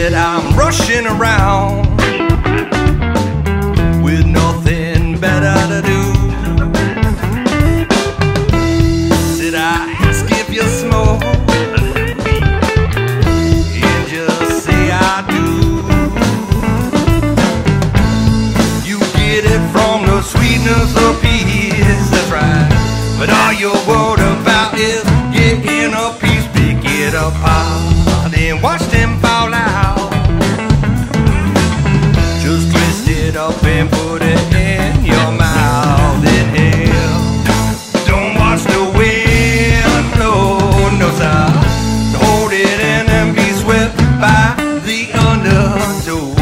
Said I'm rushing around with nothing better to do. Said I ask if you smoke and just say I do. You get it from the sweetness of peace, that's right. But all you're worried about is getting a piece, pick it apart and watch them fall out. Just twist it up and put it in your mouth. Inhale, don't watch the wind blow, no sir. Hold it in and be swept by the undertow.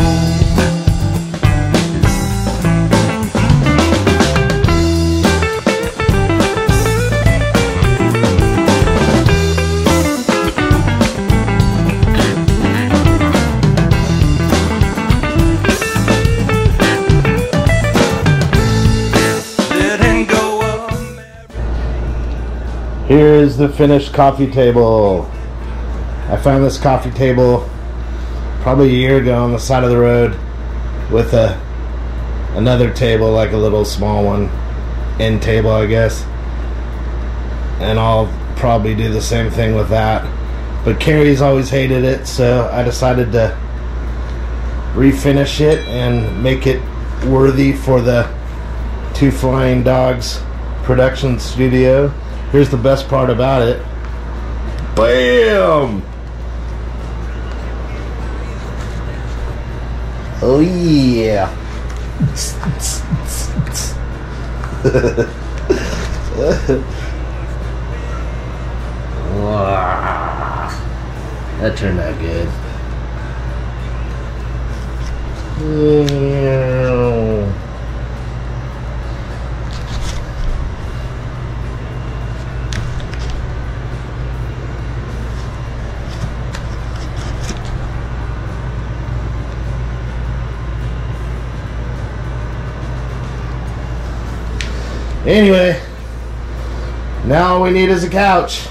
Here's the finished coffee table. I found this coffee table probably a year ago on the side of the road with another table, like a little small one, end table I guess. And I'll probably do the same thing with that. But Carrie's always hated it, so I decided to refinish it and make it worthy for the Two Flying Dogs production studio. Here's the best part about it. Bam! Oh yeah. That turned out good. Anyway, now all we need is a couch.